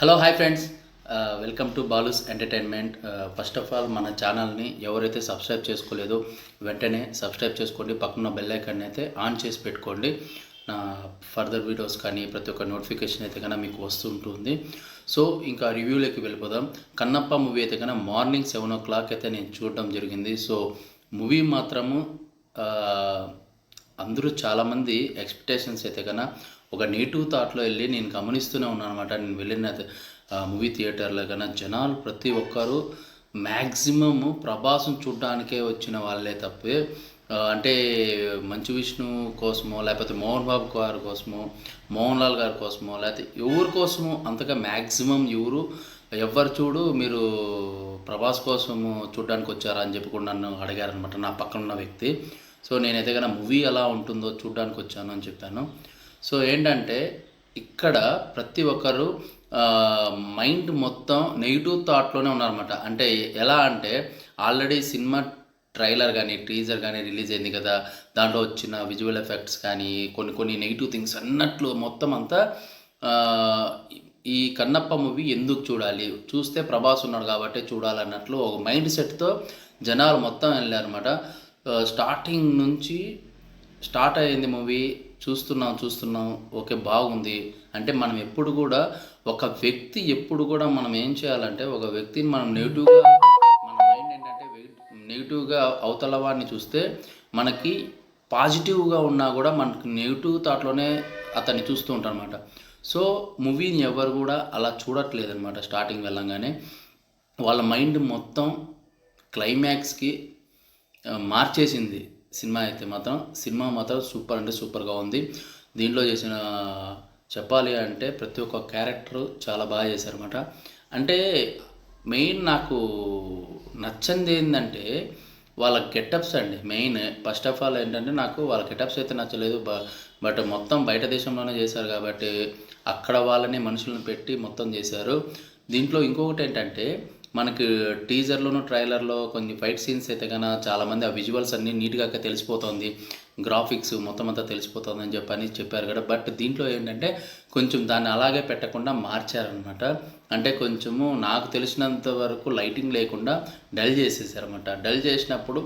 Hello hi friends, welcome to Balu's entertainment. First of all మన ఛానల్ని ఎవరైతే సబ్స్క్రైబ్ చేసుకోలేదో వెంటనే సబ్స్క్రైబ్ చేసుకోండి. పక్కన బెల్ ఐకాన్ అయితే ఆన్ చేసి పెట్టుకోండి. నా ఫర్దర్ వీడియోస్ కానీ ప్రతి ఒక్క నోటిఫికేషన్ అయితే కన్నా మీకు వస్తుంటుంది. సో ఇంకా రివ్యూలోకి వెళ్ళిపోదాం. కన్నప్ప మూవీ అయితే కన్నా మార్నింగ్ 7 o'clock అయితే నేను చూడడం జరిగింది. సో మూవీ మాత్రము అందరూ చాలామంది ఎక్స్పెక్టేషన్స్ అయితే కన్నా ఒక నెగిటివ్ థాట్లో వెళ్ళి నేను గమనిస్తూనే ఉన్నాను అనమాట. నేను వెళ్ళిన మూవీ థియేటర్లో కన్నా జనాలు ప్రతి ఒక్కరు మ్యాక్సిమము ప్రభాస్ను చూడడానికే వచ్చిన వాళ్ళే తప్పే, అంటే మంచు విష్ణు కోసమో లేకపోతే మోహన్ బాబు గారి కోసమో మోహన్ లాల్ గారి కోసమో లేకపోతే ఎవరి కోసమో అంతగా మ్యాక్సిమం ఎవరు చూడు మీరు ప్రభాస్ కోసము చూడడానికి వచ్చారా అని చెప్పి కూడా నన్ను అడిగారనమాట నా పక్కన ఉన్న వ్యక్తి. సో నేనైతే కన్నా మూవీ ఎలా ఉంటుందో చూడడానికి వచ్చాను అని చెప్పాను. సో ఏంటంటే ఇక్కడ ప్రతి ఒక్కరు మైండ్ మొత్తం నెగిటివ్ థాట్లోనే ఉన్నారన్నమాట. అంటే ఎలా అంటే ఆల్రెడీ సినిమా ట్రైలర్ కానీ టీజర్ కానీ రిలీజ్ అయింది కదా, దాంట్లో వచ్చిన విజువల్ ఎఫెక్ట్స్ కానీ కొన్ని నెగిటివ్ థింగ్స్ అన్నట్లు మొత్తం అంతా ఈ కన్నప్ప మూవీ ఎందుకు చూడాలి, చూస్తే ప్రభాస్ ఉన్నాడు కాబట్టి చూడాలన్నట్లు ఒక మైండ్ సెట్తో జనాలు మొత్తం వెళ్ళారన్నమాట. స్టార్టింగ్ నుంచి స్టార్ట్ అయ్యింది మూవీ, చూస్తున్నాం ఓకే బాగుంది. అంటే మనం ఎప్పుడు కూడా ఒక వ్యక్తి ఎప్పుడు కూడా మనం ఏం చేయాలంటే ఒక వ్యక్తిని మనం నెగిటివ్గా మన మైండ్ ఏంటంటే నెగిటివ్గా అవతల వాడిని చూస్తే మనకి పాజిటివ్గా ఉన్నా కూడా మనకి నెగిటివ్ థాట్లోనే అతన్ని చూస్తూ ఉంటాం అనమాట. సో మూవీని ఎవరు కూడా అలా చూడట్లేదన్నమాట. స్టార్టింగ్ వెళ్ళంగానే వాళ్ళ మైండ్ మొత్తం క్లైమాక్స్కి మార్చేసింది. సినిమా మాత్రం సూపర్ అంటే సూపర్గా ఉంది. దీంట్లో చేసిన చెప్పాలి అంటే ప్రతి ఒక్క క్యారెక్టర్ చాలా బాగా చేశారన్నమాట. అంటే మెయిన్ నాకు నచ్చింది ఏంటంటే వాళ్ళ గెటప్స్ అండి. మెయిన్ ఫస్ట్ ఆఫ్ ఆల్ ఏంటంటే నాకు వాళ్ళ గెటప్స్ అయితే నచ్చలేదు. బట్ మొత్తం బయట దేశంలోనే చేశారు కాబట్టి అక్కడ వాళ్ళని మనుషులను పెట్టి మొత్తం చేశారు. దీంట్లో ఇంకొకటి ఏంటంటే మనకి టీజర్లోను ట్రైలర్లో కొన్ని ఫైట్ సీన్స్ అయితే కన్నా చాలామంది ఆ విజువల్స్ అన్నీ నీట్గా తెలిసిపోతుంది, గ్రాఫిక్స్ మొత్తం అంతా తెలిసిపోతుంది అని చెప్పారు కదా. బట్ దీంట్లో ఏంటంటే కొంచెం దాన్ని అలాగే పెట్టకుండా మార్చారనమాట. అంటే కొంచెము నాకు తెలిసినంత వరకు లైటింగ్ లేకుండా డల్ చేసేసారనమాట. డల్ చేసినప్పుడు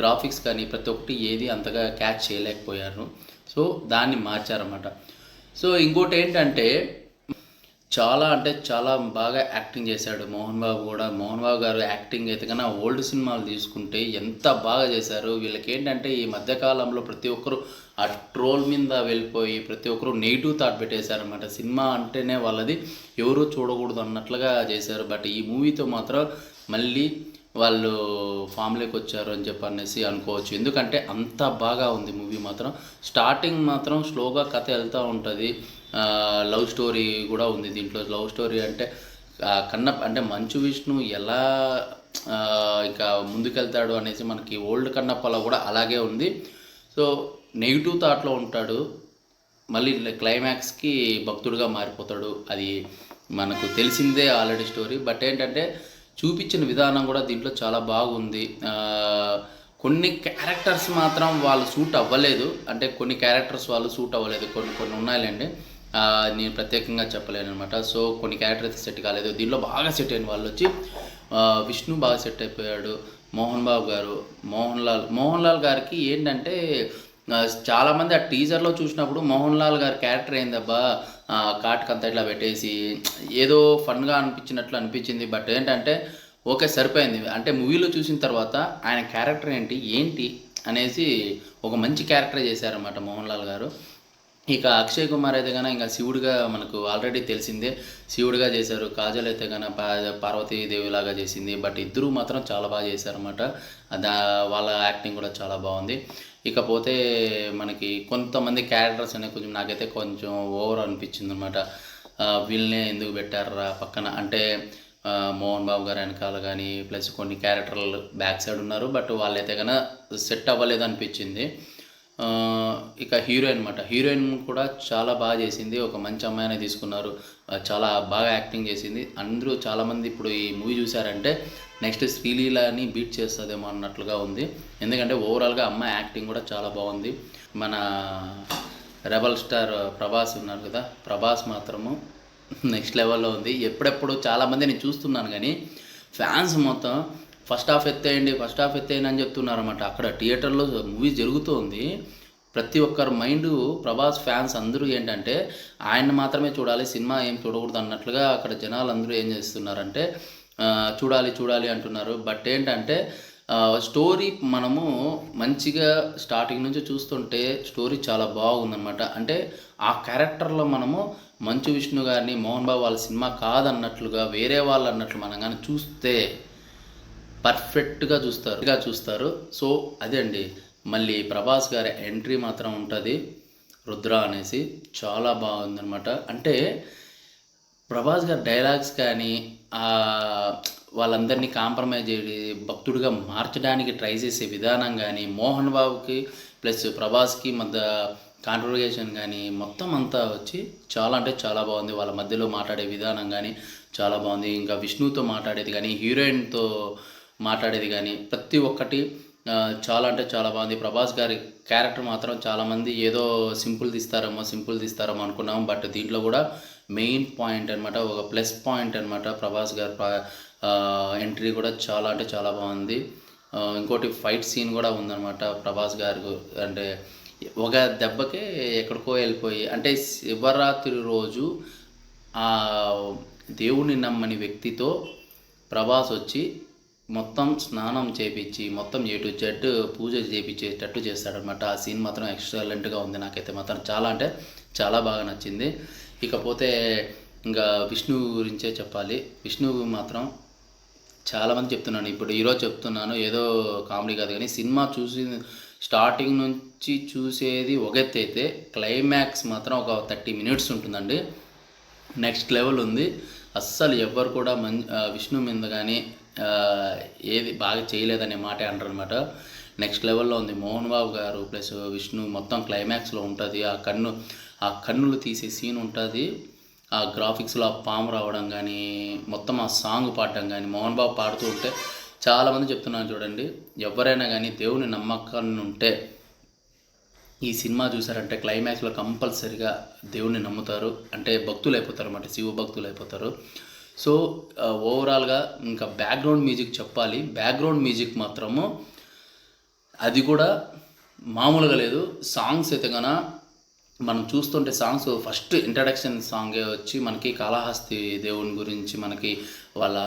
గ్రాఫిక్స్ కానీ ప్రతి ఒక్కటి ఏది అంతగా క్యాచ్ చేయలేకపోయారు. సో దాన్ని మార్చారన్నమాట. సో ఇంకోటి ఏంటంటే చాలా అంటే చాలా బాగా యాక్టింగ్ చేశాడు మోహన్ బాబు కూడా. మోహన్ బాబు గారు యాక్టింగ్ అయితే కన్నా ఓల్డ్ సినిమాలు తీసుకుంటే ఎంత బాగా చేశారు. వీళ్ళకి ఏంటంటే ఈ మధ్యకాలంలో ప్రతి ఒక్కరు ఆ ట్రోల్ మీద వెళ్ళిపోయి ప్రతి ఒక్కరు నెగిటివ్ థాట్ పెట్టేశారనమాట. సినిమా అంటేనే వాళ్ళది ఎవరూ చూడకూడదు అన్నట్లుగా చేశారు. బట్ ఈ మూవీతో మాత్రం మళ్ళీ వాళ్ళు ఫామ్లోకి వచ్చారు అని చెప్పనేసి అనుకోవచ్చు. ఎందుకంటే అంత బాగా ఉంది మూవీ మాత్రం. స్టార్టింగ్ మాత్రం స్లోగా కథ వెళ్తూ ఉంటుంది. లవ్ స్టోరీ కూడా ఉంది దీంట్లో. లవ్ స్టోరీ అంటే కన్నప్ప అంటే మంచు విష్ణు ఎలా ఇంకా ముందుకెళ్తాడు అనేసి మనకి ఓల్డ్ కన్నప్పలో కూడా అలాగే ఉంది. సో నెగిటివ్ థాట్లో ఉంటాడు, మళ్ళీ క్లైమాక్స్కి భక్తుడిగా మారిపోతాడు. అది మనకు తెలిసిందే ఆల్రెడీ స్టోరీ. బట్ ఏంటంటే చూపించిన విధానం కూడా దీంట్లో చాలా బాగుంది. కొన్ని క్యారెక్టర్స్ మాత్రం వాళ్ళు సూట్ అవ్వలేదు. అంటే కొన్ని క్యారెక్టర్స్ వాళ్ళు సూట్ అవ్వలేదు, కొన్ని ఉన్నాయిలేండి, నేను ప్రత్యేకంగా చెప్పలేను అనమాట. సో కొన్ని క్యారెక్టర్ అయితే సెట్ కాలేదు. దీనిలో బాగా సెట్ అయిన వాళ్ళు వచ్చి విష్ణు బాగా సెట్ అయిపోయాడు. మోహన్ బాబు గారు, మోహన్ లాల్ గారికి ఏంటంటే చాలామంది ఆ టీజర్లో చూసినప్పుడు మోహన్ లాల్ గారి క్యారెక్టర్ ఏందబ్బా కాటుకంతా ఇట్లా పెట్టేసి ఏదో ఫన్గా అనిపించినట్లు అనిపించింది. బట్ ఏంటంటే ఓకే సరిపోయింది. అంటే మూవీలో చూసిన తర్వాత ఆయన క్యారెక్టర్ ఏంటి అనేసి ఒక మంచి క్యారెక్టర్ చేశారన్నమాట మోహన్ లాల్ గారు. ఇక అక్షయ్ కుమార్ అయితే కన్నా ఇంకా శివుడిగా మనకు ఆల్రెడీ తెలిసిందే, శివుడిగా చేశారు. కాజల్ అయితే కన్నా పార్వతీదేవిలాగా చేసింది. బట్ ఇద్దరు మాత్రం చాలా బాగా చేశారన్నమాట. వాళ్ళ యాక్టింగ్ కూడా చాలా బాగుంది. ఇకపోతే మనకి కొంతమంది క్యారెక్టర్స్ అనేవి కొంచెం నాకైతే కొంచెం ఓవర్ అనిపించింది అనమాట. వీళ్ళనే ఎందుకు పెట్టారా పక్కన అంటే మోహన్ బాబు గారు వెనకాల కానీ ప్లస్ కొన్ని క్యారెక్టర్లు బ్యాక్ సైడ్ ఉన్నారు. బట్ వాళ్ళైతే కన్నా సెట్ అవ్వలేదు అనిపించింది. ఇక హీరోయిన్ కూడా చాలా బాగా చేసింది. ఒక మంచి అమ్మాయిని తీసుకున్నారు, చాలా బాగా యాక్టింగ్ చేసింది. అందరూ చాలామంది ఇప్పుడు ఈ మూవీ చూసారంటే నెక్స్ట్ శ్రీలీలని బీట్ చేస్తుందేమో అన్నట్లుగా ఉంది. ఎందుకంటే ఓవరాల్గా అమ్మాయి యాక్టింగ్ కూడా చాలా బాగుంది. మన రెబల్ స్టార్ ప్రభాస్ ఉన్నారు కదా, ప్రభాస్ మాత్రము నెక్స్ట్ లెవెల్లో ఉంది. ఎప్పుడెప్పుడు చాలామంది నేను చూస్తున్నాను కానీ ఫ్యాన్స్ మొత్తం ఫస్ట్ హాఫ్ ఎత్తేయండి, ఫస్ట్ హాఫ్ ఎత్తేయండి అని చెప్తున్నారన్నమాట. అక్కడ థియేటర్లో మూవీ జరుగుతోంది. ప్రతి ఒక్కరి మైండు ప్రభాస్ ఫ్యాన్స్ అందరూ ఏంటంటే ఆయన్ని మాత్రమే చూడాలి, సినిమా ఏం చూడకూడదు అన్నట్లుగా అక్కడ జనాలు అందరూ ఏం చేస్తున్నారంటే చూడాలి చూడాలి అంటున్నారు. బట్ ఏంటంటే స్టోరీ మనము మంచిగా స్టార్టింగ్ నుంచి చూస్తుంటే స్టోరీ చాలా బాగుందన్నమాట. అంటే ఆ క్యారెక్టర్లో మనము మంచు విష్ణు గారిని మోహన్ బాబు వాళ్ళ సినిమా కాదన్నట్లుగా వేరే వాళ్ళు అన్నట్లు మనం కానీ చూస్తే పర్ఫెక్ట్గా చూస్తారు. సో అదే అండి. మళ్ళీ ప్రభాస్ గారి ఎంట్రీ మాత్రం ఉంటుంది, రుద్ర అనేసి చాలా బాగుందనమాట. అంటే ప్రభాస్ గారి డైలాగ్స్ కానీ వాళ్ళందరినీ కాంప్రమైజ్ చేసి భక్తుడిగా మార్చడానికి ట్రై చేసే విధానం కానీ, మోహన్ బాబుకి ప్లస్ ప్రభాస్కి మధ్య కాంట్రిబ్యూషన్ కానీ మొత్తం అంతా వచ్చి చాలా అంటే చాలా బాగుంది. వాళ్ళ మధ్యలో మాట్లాడే విధానం కానీ చాలా బాగుంది. ఇంకా విష్ణుతో మాట్లాడేది కానీ, హీరోయిన్తో మాట్లాడేది కానీ ప్రతి ఒక్కటి చాలా అంటే చాలా బాగుంది. ప్రభాస్ గారి క్యారెక్టర్ మాత్రం చాలామంది ఏదో సింపుల్ తీస్తారేమో అనుకున్నాము. బట్ దీంట్లో కూడా మెయిన్ పాయింట్ అనమాట, ఒక ప్లస్ పాయింట్ అనమాట. ప్రభాస్ గారి ఎంట్రీ కూడా చాలా అంటే చాలా బాగుంది. ఇంకోటి ఫైట్ సీన్ కూడా ఉందన్నమాట ప్రభాస్ గారు. అంటే ఒక దెబ్బకే ఎక్కడికో వెళ్ళిపోయి, అంటే శివరాత్రి రోజు ఆ దేవుణ్ణి నమ్మని వ్యక్తితో ప్రభాస్ వచ్చి మొత్తం స్నానం చేపించి మొత్తం ఏ టు జెడ్ పూజ చేపించేటట్టు చేస్తాడనమాట. ఆ సీన్ మాత్రం ఎక్సలెంట్గా ఉంది. నాకైతే మాత్రం చాలా అంటే చాలా బాగా నచ్చింది. ఇకపోతే ఇంకా విష్ణు గురించే చెప్పాలి. విష్ణు మాత్రం చాలామంది చెప్తున్నాను, ఇప్పుడు ఈరోజు చెప్తున్నాను, ఏదో కామెడీ కాదు కానీ సినిమా చూసి స్టార్టింగ్ నుంచి చూసేది ఒక ఎత్తు అయితే క్లైమాక్స్ మాత్రం ఒక 30 minutes ఉంటుందండి. నెక్స్ట్ లెవెల్ ఉంది. అస్సలు ఎవ్వరు కూడా విష్ణు మీద కానీ ఏది బాగా చేయలేదనే మాట అంటారనమాట. నెక్స్ట్ లెవెల్లో ఉంది. మోహన్ బాబు గారు ప్లస్ విష్ణు మొత్తం క్లైమాక్స్లో ఉంటుంది. ఆ కన్నులు తీసే సీన్ ఉంటుంది. ఆ గ్రాఫిక్స్లో ఆ పాము రావడం కానీ, మొత్తం ఆ సాంగ్ పాడడం కానీ, మోహన్ బాబు పాడుతూ ఉంటే చాలామంది చెప్తున్నాను చూడండి, ఎవరైనా కానీ దేవుని నమ్మకాన్ని ఉంటే ఈ సినిమా చూసారంటే క్లైమాక్స్లో కంపల్సరిగా దేవుణ్ణి నమ్ముతారు. అంటే భక్తులు అయిపోతారు అన్నమాట, శివ భక్తులు అయిపోతారు. సో ఓవరాల్గా ఇంకా బ్యాక్గ్రౌండ్ మ్యూజిక్ చెప్పాలి. బ్యాక్గ్రౌండ్ మ్యూజిక్ మాత్రము అది కూడా మామూలుగా లేదు. సాంగ్స్ అయితే కన్నా మనం చూస్తుంటే సాంగ్స్ ఫస్ట్ ఇంట్రడక్షన్ సాంగే వచ్చి మనకి కాళహస్తి దేవుని గురించి, మనకి వాళ్ళ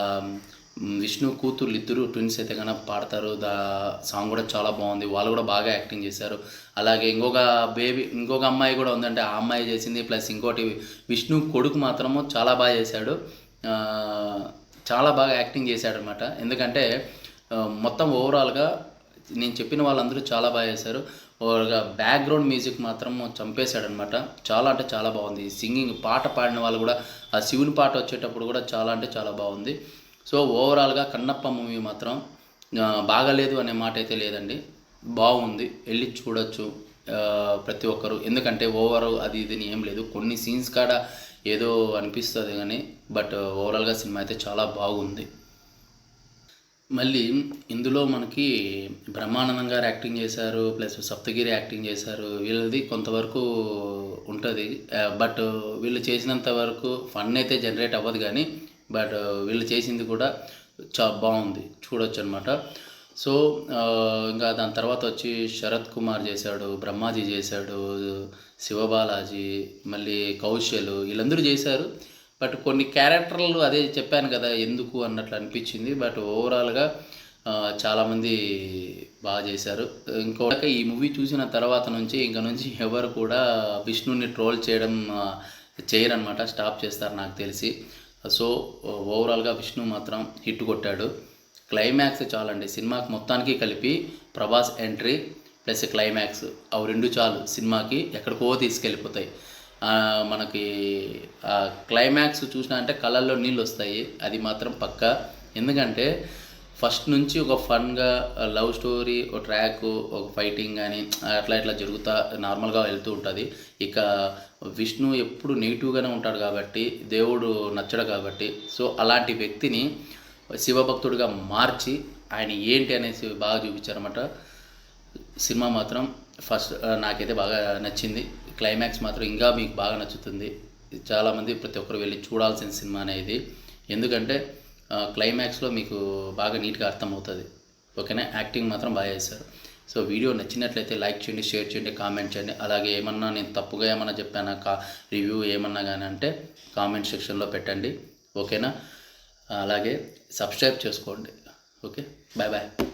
విష్ణు కూతుర్లు ఇద్దరు ట్విన్స్ అయితే కన్నా పాడతారు. సాంగ్ కూడా చాలా బాగుంది. వాళ్ళు కూడా బాగా యాక్టింగ్ చేశారు. అలాగే ఇంకొక అమ్మాయి కూడా ఉందంటే ఆ అమ్మాయి చేసింది. ప్లస్ ఇంకోటి విష్ణు కొడుకు మాత్రము చాలా బాగా చేశాడు. చాలా బాగా యాక్టింగ్ చేశాడు అనమాట. ఎందుకంటే మొత్తం ఓవరాల్గా నేను చెప్పిన వాళ్ళందరూ చాలా బాగా చేశారు. ఓవర్గా బ్యాక్గ్రౌండ్ మ్యూజిక్ మాత్రం చంపేశాడనమాట. చాలా అంటే చాలా బాగుంది. సింగింగ్ పాట పాడిన వాళ్ళు కూడా ఆ శివుని పాట వచ్చేటప్పుడు కూడా చాలా అంటే చాలా బాగుంది. సో ఓవరాల్గా కన్నప్ప మూవీ మాత్రం బాగాలేదు అనే మాట అయితే లేదండి, బాగుంది. వెళ్ళి చూడొచ్చు ప్రతి ఒక్కరు. ఎందుకంటే ఓవర్ అది ఇది ఏం లేదు, కొన్ని సీన్స్ కాడ ఏదో అనిపిస్తుంది కానీ బట్ ఓవరాల్గా సినిమా అయితే చాలా బాగుంది. మళ్ళీ ఇందులో మనకి బ్రహ్మానందం గారు యాక్టింగ్ చేశారు, ప్లస్ సప్తగిరి యాక్టింగ్ చేశారు. వీళ్ళది కొంతవరకు ఉంటుంది. బట్ వీళ్ళు చేసినంత వరకు ఫన్ అయితే జనరేట్ అవ్వదు కానీ బట్ వీళ్ళు చేసింది కూడా బాగుంది, చూడొచ్చు అనమాట. సో ఇంకా దాని తర్వాత వచ్చి శరత్ కుమార్ చేశాడు, బ్రహ్మాజీ చేశాడు, శివబాలాజీ, మళ్ళీ కౌశల్, వీళ్ళందరూ చేశారు. బట్ కొన్ని క్యారెక్టర్లు అదే చెప్పాను కదా ఎందుకు అన్నట్లు అనిపించింది. బట్ ఓవరాల్గా చాలామంది బాగా చేశారు. ఇంకొక ఈ మూవీ చూసిన తర్వాత నుంచి ఎవరు కూడా విష్ణుని ట్రోల్ చేయరనమాట, స్టాప్ చేస్తారు నాకు తెలిసి. సో ఓవరాల్గా విష్ణు మాత్రం హిట్ కొట్టాడు. క్లైమాక్స్ చాలండి సినిమాకి మొత్తానికి కలిపి. ప్రభాస్ ఎంట్రీ ప్లస్ క్లైమాక్స్ అవి రెండు చాలు సినిమాకి, ఎక్కడికో తీసుకెళ్ళిపోతాయి. మనకి క్లైమాక్స్ చూసినా అంటే కళ్ళల్లో నీళ్ళు వస్తాయి, అది మాత్రం పక్కా. ఎందుకంటే ఫస్ట్ నుంచి ఒక ఫన్గా లవ్ స్టోరీ, ఒక ట్రాక్, ఒక ఫైటింగ్ కానీ అట్లా జరుగుతూ నార్మల్గా వెళ్తూ ఉంటుంది. ఇక విష్ణు ఎప్పుడు నెగిటివ్గానే ఉంటాడు కాబట్టి, దేవుడు నచ్చడు కాబట్టి, సో అలాంటి వ్యక్తిని శివభక్తుడిగా మార్చి ఆయన ఏంటి అనేసి బాగా చూపించారన్నమాట. సినిమా మాత్రం ఫస్ట్ నాకైతే బాగా నచ్చింది. క్లైమాక్స్ మాత్రం ఇంకా మీకు బాగా నచ్చుతుంది. చాలామంది ప్రతి ఒక్కరు వెళ్ళి చూడాల్సిన సినిమా అనేది. ఎందుకంటే క్లైమాక్స్లో మీకు బాగా నీట్గా అర్థమవుతుంది. ఓకేనా? యాక్టింగ్ మాత్రం బాగా చేశారు. సో వీడియో నచ్చినట్లయితే లైక్ చేయండి, షేర్ చేయండి, కామెంట్ చేయండి. అలాగే ఏమన్నా నేను తప్పుగా ఏమన్నా చెప్పానా, రివ్యూ ఏమన్నా కానీ అంటే కామెంట్ సెక్షన్లో పెట్టండి. ఓకేనా? అలాగే సబ్స్క్రైబ్ చేసుకోండి. Okay, bye bye.